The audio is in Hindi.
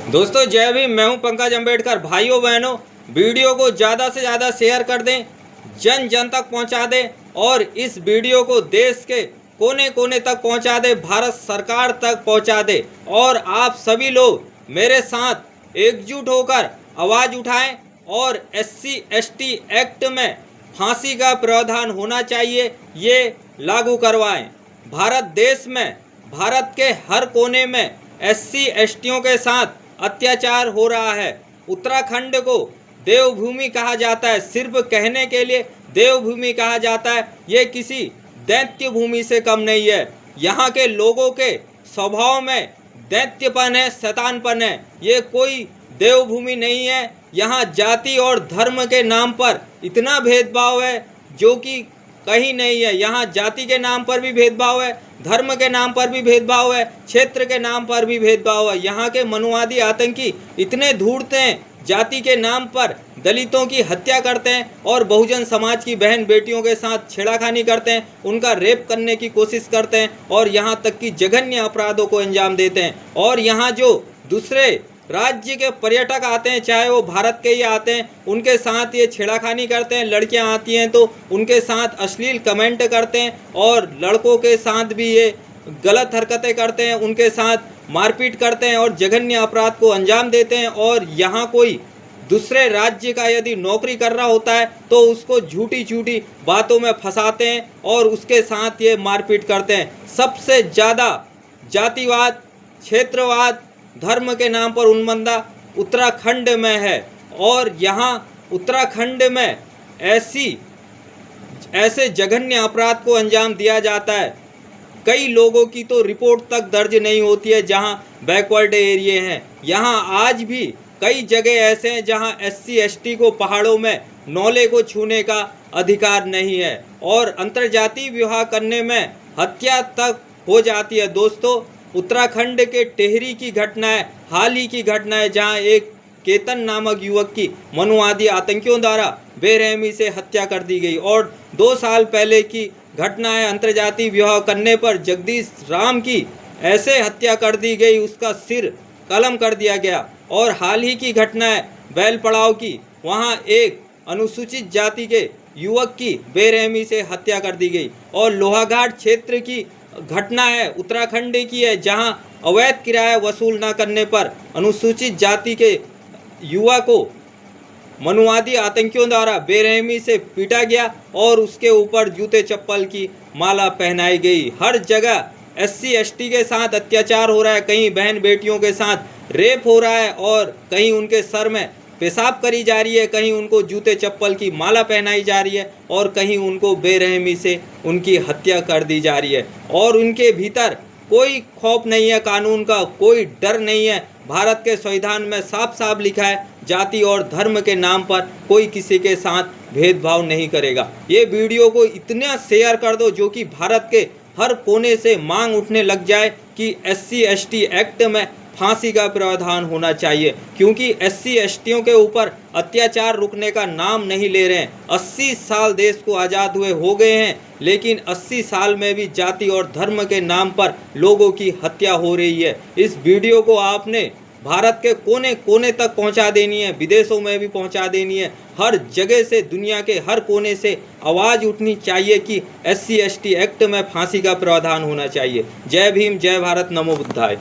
दोस्तों जय भीम। मैं हूं पंकज अम्बेडकर। भाइयों बहनों, वीडियो को ज़्यादा से ज़्यादा शेयर कर दें, जन जन तक पहुंचा दें और इस वीडियो को देश के कोने कोने तक पहुंचा दें, भारत सरकार तक पहुंचा दें। और आप सभी लोग मेरे साथ एकजुट होकर आवाज़ उठाएं और SC/ST एक्ट में फांसी का प्रावधान होना चाहिए, ये लागू करवाएं। भारत देश में, भारत के हर कोने में SC/STों के साथ अत्याचार हो रहा है। उत्तराखंड को देवभूमि कहा जाता है, सिर्फ कहने के लिए देवभूमि कहा जाता है। ये किसी दैत्य भूमि से कम नहीं है। यहाँ के लोगों के स्वभाव में दैत्यपन है, शैतानपन है। ये कोई देवभूमि नहीं है। यहाँ जाति और धर्म के नाम पर इतना भेदभाव है जो कि कहीं नहीं है। यहाँ जाति के नाम पर भी भेदभाव है, धर्म के नाम पर भी भेदभाव है, क्षेत्र के नाम पर भी भेदभाव है। यहाँ के मनुवादी आतंकी इतने धूर्त हैं, जाति के नाम पर दलितों की हत्या करते हैं और बहुजन समाज की बहन बेटियों के साथ छेड़खानी करते हैं, उनका रेप करने की कोशिश करते हैं और यहाँ तक कि जघन्य अपराधों को अंजाम देते हैं। और यहाँ जो दूसरे राज्य के पर्यटक आते हैं, चाहे वो भारत के ही आते हैं, उनके साथ ये छेड़खानी करते हैं। लड़कियां आती हैं तो उनके साथ अश्लील कमेंट करते हैं और लड़कों के साथ भी ये गलत हरकतें करते हैं, उनके साथ मारपीट करते हैं और जघन्य अपराध को अंजाम देते हैं। और यहाँ कोई दूसरे राज्य का यदि नौकरी कर रहा होता है तो उसको झूठी झूठी बातों में फंसाते हैं और उसके साथ ये मारपीट करते हैं। सबसे ज़्यादा जातिवाद, क्षेत्रवाद, धर्म के नाम पर उन्मंदा उत्तराखंड में है। और यहाँ उत्तराखंड में ऐसे जघन्य अपराध को अंजाम दिया जाता है। कई लोगों की तो रिपोर्ट तक दर्ज नहीं होती है जहाँ बैकवर्ड एरिया हैं। यहाँ आज भी कई जगह ऐसे हैं जहाँ SC/ST को पहाड़ों में नौले को छूने का अधिकार नहीं है और अंतर्जातीय विवाह करने में हत्या तक हो जाती है। दोस्तों, उत्तराखंड के टेहरी की घटना है, हाल ही की घटना है, जहां एक केतन नामक युवक की मनुवादी आतंकियों द्वारा बेरहमी से हत्या कर दी गई। और 2 साल पहले की घटना है, अंतर्जातीय विवाह करने पर जगदीश राम की ऐसे हत्या कर दी गई, उसका सिर कलम कर दिया गया। और हाल ही की घटना है बैल पड़ाव की, वहां एक अनुसूचित जाति के युवक की बेरहमी से हत्या कर दी गई। और लोहाघाट क्षेत्र की घटना है, उत्तराखंड की है, जहां अवैध किराया वसूल न करने पर अनुसूचित जाति के युवा को मनुवादी आतंकियों द्वारा बेरहमी से पीटा गया और उसके ऊपर जूते चप्पल की माला पहनाई गई। हर जगह SC/ST के साथ अत्याचार हो रहा है, कहीं बहन बेटियों के साथ रेप हो रहा है और कहीं उनके सर में पेशाब करी जा रही है, कहीं उनको जूते चप्पल की माला पहनाई जा रही है और कहीं उनको बेरहमी से उनकी हत्या कर दी जा रही है। और उनके भीतर कोई खौफ नहीं है, कानून का कोई डर नहीं है। भारत के संविधान में साफ साफ लिखा है, जाति और धर्म के नाम पर कोई किसी के साथ भेदभाव नहीं करेगा। ये वीडियो को इतना शेयर कर दो जो कि भारत के हर कोने से मांग उठने लग जाए कि SC/ST एक्ट में फांसी का प्रावधान होना चाहिए, क्योंकि SC/STों के ऊपर अत्याचार रुकने का नाम नहीं ले रहे हैं। 80 साल देश को आज़ाद हुए हो गए हैं, लेकिन 80 साल में भी जाति और धर्म के नाम पर लोगों की हत्या हो रही है। इस वीडियो को आपने भारत के कोने कोने तक पहुंचा देनी है, विदेशों में भी पहुंचा देनी है। हर जगह से, दुनिया के हर कोने से आवाज़ उठनी चाहिए कि SC/ST एक्ट में फांसी का प्रावधान होना चाहिए। जय भीम, जय भारत, नमो बुद्धाय।